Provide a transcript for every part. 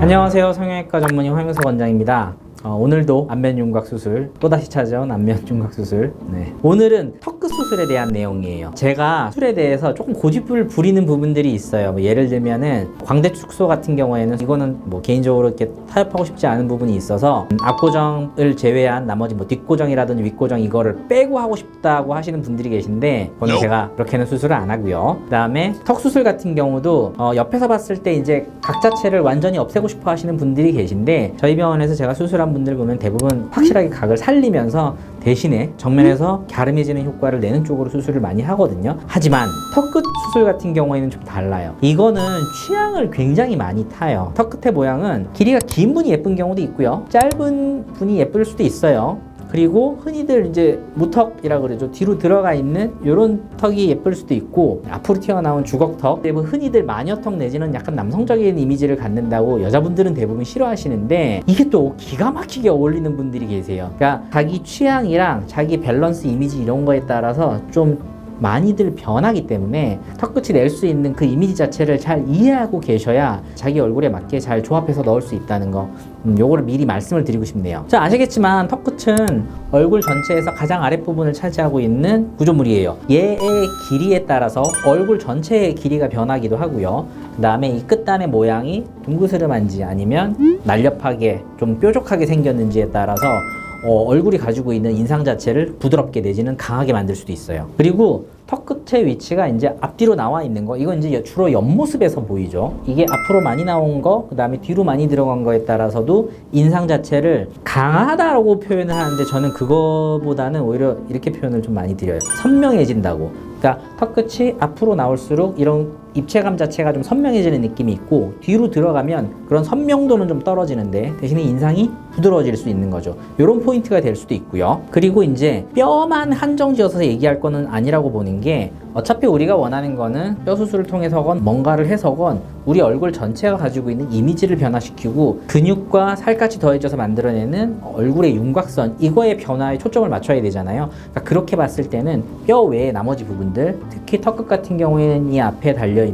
안녕하세요. 성형외과 전문의 황영석 원장입니다. 오늘도 안면윤곽 수술, 또다시 찾아온 안면윤곽 수술. 오늘은 턱끝 수술에 대한 내용이에요. 제가 수술에 대해서 조금 고집을 부리는 부분들이 있어요. 예를 들면은 광대 축소 같은 경우에는 이거는 개인적으로 이렇게 타협하고 싶지 않은 부분이 있어서 앞고정을 제외한 나머지 뒷고정이라든지 윗고정 이거를 빼고 하고 싶다고 하시는 분들이 계신데 그건 제가 그렇게는 수술을 안 하고요. 그 다음에 턱 수술 같은 경우도 옆에서 봤을 때 이제 각 자체를 완전히 없애고 싶어 하시는 분들이 계신데 저희 병원에서 제가 수술한 분들 보면 대부분 확실하게 각을 살리면서 대신에 정면에서 갸름해지는 효과를 내는 쪽으로 수술을 많이 하거든요. 하지만 턱끝 수술 같은 경우에는 좀 달라요. 이거는 취향을 굉장히 많이 타요. 턱끝의 모양은 길이가 긴 분이 예쁜 경우도 있고요. 짧은 분이 예쁠 수도 있어요. 그리고 흔히들 이제 무턱이라 그러죠. 뒤로 들어가 있는 이런 턱이 예쁠 수도 있고 앞으로 튀어나온 주걱턱, 대부분 흔히들 마녀턱 내지는 약간 남성적인 이미지를 갖는다고 여자분들은 대부분 싫어하시는데 이게 또 기가 막히게 어울리는 분들이 계세요. 그러니까 자기 취향이랑 자기 밸런스 이미지 이런 거에 따라서 좀 많이들 변하기 때문에 턱끝이 낼 수 있는 그 이미지 자체를 잘 이해하고 계셔야 자기 얼굴에 맞게 잘 조합해서 넣을 수 있다는 거 요거를 미리 말씀을 드리고 싶네요. 자, 아시겠지만 턱끝은 얼굴 전체에서 가장 아랫부분을 차지하고 있는 구조물이에요. 얘의 길이에 따라서 얼굴 전체의 길이가 변하기도 하고요. 그 다음에 이 끝단의 모양이 둥그스름한지 아니면 날렵하게 좀 뾰족하게 생겼는지에 따라서 얼굴이 가지고 있는 인상 자체를 부드럽게 내지는 강하게 만들 수도 있어요. 그리고 턱 끝의 위치가 이제 앞뒤로 나와 있는 거, 이건 이제 주로 옆모습에서 보이죠. 이게 앞으로 많이 나온 거, 그 다음에 뒤로 많이 들어간 거에 따라서도 인상 자체를 강하다라고 표현을 하는데 저는 그거보다는 오히려 이렇게 표현을 좀 많이 드려요. 선명해진다고. 그러니까 턱 끝이 앞으로 나올수록 이런 입체감 자체가 좀 선명해지는 느낌이 있고 뒤로 들어가면 그런 선명도는 좀 떨어지는데 대신에 인상이 부드러워질 수 있는 거죠. 이런 포인트가 될 수도 있고요. 그리고 이제 뼈만 한정 지어서 얘기할 거는 아니라고 보는 게 어차피 우리가 원하는 거는 뼈 수술을 통해서건 뭔가를 해서건 우리 얼굴 전체가 가지고 있는 이미지를 변화시키고 근육과 살까지 더해져서 만들어내는 얼굴의 윤곽선 이거의 변화에 초점을 맞춰야 되잖아요. 그러니까 그렇게 봤을 때는 뼈 외의 나머지 부분들 특히 턱끝 같은 경우에는 이 앞에 달려있는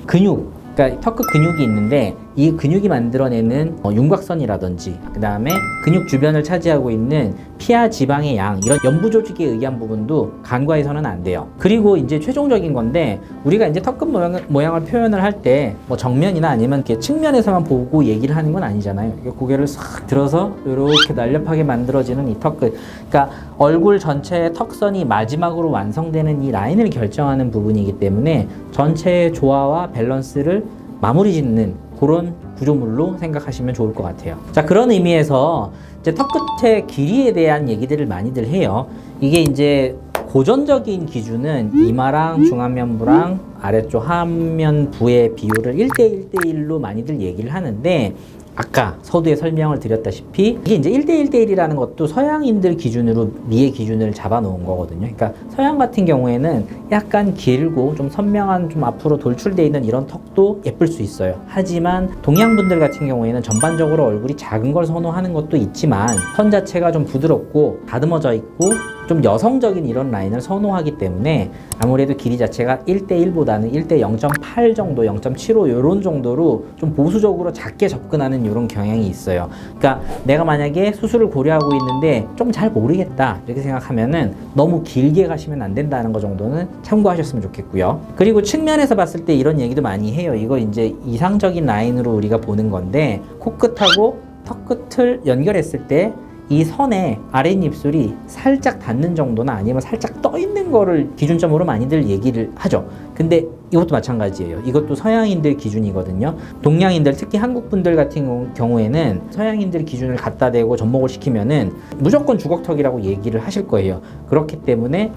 근육 그러니까 턱끝 근육이 있는데 이 근육이 만들어내는 윤곽선이라든지 그 다음에 근육 주변을 차지하고 있는 피하 지방의 양 이런 연부 조직에 의한 부분도 간과해서는 안 돼요. 그리고 이제 최종적인 건데 우리가 이제 턱끝 모양을 표현을 할 때 정면이나 아니면 이렇게 측면에서만 보고 얘기를 하는 건 아니잖아요. 고개를 싹 들어서 이렇게 날렵하게 만들어지는 이 턱끝 그러니까 얼굴 전체의 턱선이 마지막으로 완성되는 이 라인을 결정하는 부분이기 때문에 전체의 조화와 밸런스를 마무리 짓는 그런 구조물로 생각하시면 좋을 것 같아요. 자, 그런 의미에서 이제 턱끝의 길이에 대한 얘기들을 많이들 해요. 이게 이제 고전적인 기준은 이마랑 중안면부랑 아래쪽 하안면부의 비율을 1대 1대1로 많이들 얘기를 하는데 아까 서두에 설명을 드렸다시피 이게 이제 1대 1대1이라는 것도 서양인들 기준으로 미의 기준을 잡아 놓은 거거든요. 그러니까 서양 같은 경우에는 약간 길고 좀 선명한 좀 앞으로 돌출되어 있는 이런 턱도 예쁠 수 있어요. 하지만 동양 분들 같은 경우에는 전반적으로 얼굴이 작은 걸 선호하는 것도 있지만 선 자체가 좀 부드럽고 다듬어져 있고 좀 여성적인 이런 라인을 선호하기 때문에 아무래도 길이 자체가 1대1보다는 1대 0.8 정도, 0.75 이런 정도로 좀 보수적으로 작게 접근하는 이런 경향이 있어요. 그러니까 내가 만약에 수술을 고려하고 있는데 좀 잘 모르겠다 이렇게 생각하면은 너무 길게 가시면 안 된다는 거 정도는 참고하셨으면 좋겠고요. 그리고 측면에서 봤을 때 이런 얘기도 많이 해요. 이거 이제 이상적인 라인으로 우리가 보는 건데 코끝하고 턱끝을 연결했을 때 이 선에 아랫입술이 살짝 닿는 정도나 아니면 살짝 떠 있는 거를 기준점으로 많이들 얘기를 하죠. 근데 이것도 마찬가지예요. 이것도 서양인들 기준이거든요. 동양인들, 특히 한국 분들 같은 경우에는 서양인들 기준을 갖다 대고 접목을 시키면은 무조건 주걱턱이라고 얘기를 하실 거예요. 그렇기 때문에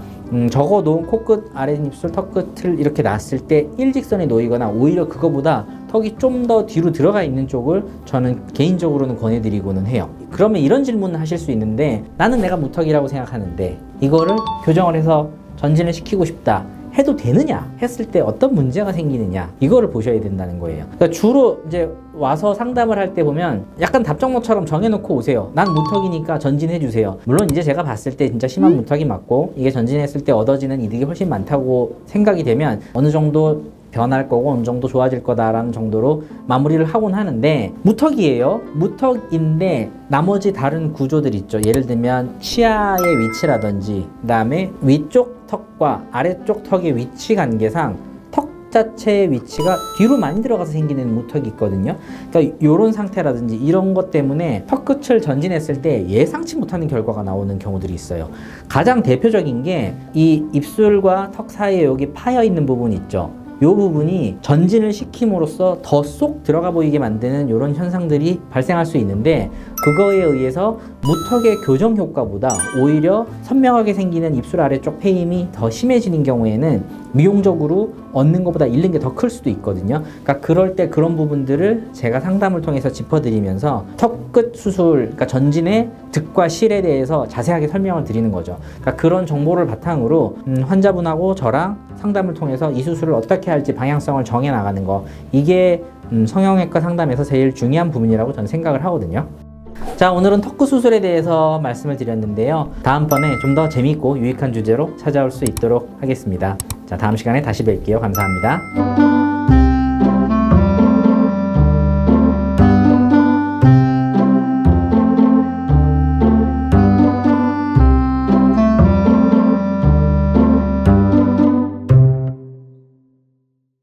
적어도 코끝, 아랫입술, 턱끝을 이렇게 놨을 때 일직선에 놓이거나 오히려 그거보다 턱이 좀 더 뒤로 들어가 있는 쪽을 저는 개인적으로는 권해드리고는 해요. 그러면 이런 질문을 하실 수 있는데 나는 내가 무턱이라고 생각하는데 이거를 교정을 해서 전진을 시키고 싶다. 해도 되느냐 했을 때 어떤 문제가 생기느냐 이거를 보셔야 된다는 거예요. 그러니까 주로 이제 와서 상담을 할 때 보면 약간 답정너처럼 정해놓고 오세요. 난 무턱이니까 전진해 주세요. 물론 이제 제가 봤을 때 진짜 심한 무턱이 맞고 이게 전진했을 때 얻어지는 이득이 훨씬 많다고 생각이 되면 어느 정도 변할 거고 어느 정도 좋아질 거다라는 정도로 마무리를 하곤 하는데, 무턱이에요. 무턱인데 나머지 다른 구조들 있죠. 예를 들면 치아의 위치라든지, 그 다음에 위쪽 턱과 아래쪽 턱의 위치 관계상 자체의 위치가 뒤로 많이 들어가서 생기는 무턱이 있거든요. 그러니까 이런 상태라든지 이런 것 때문에 턱 끝을 전진했을 때 예상치 못하는 결과가 나오는 경우들이 있어요. 가장 대표적인 게 이 입술과 턱 사이에 여기 파여 있는 부분 있죠. 이 부분이 전진을 시킴으로써 더 쏙 들어가 보이게 만드는 이런 현상들이 발생할 수 있는데, 그거에 의해서 무턱의 교정 효과보다 오히려 선명하게 생기는 입술 아래쪽 패임이 더 심해지는 경우에는 미용적으로 얻는 것보다 잃는 게 더 클 수도 있거든요. 그러니까 그럴 때 그런 부분들을 제가 상담을 통해서 짚어드리면서 턱끝 수술, 그러니까 전진의 득과 실에 대해서 자세하게 설명을 드리는 거죠. 그러니까 그런 정보를 바탕으로 환자분하고 저랑 상담을 통해서 이 수술을 어떻게 할지 방향성을 정해 나가는 거, 이게 성형외과 상담에서 제일 중요한 부분이라고 저는 생각을 하거든요. 자, 오늘은 턱끝 수술에 대해서 말씀을 드렸는데요. 다음번에 좀 더 재미있고 유익한 주제로 찾아올 수 있도록 하겠습니다. 자, 다음 시간에 다시 뵐게요. 감사합니다.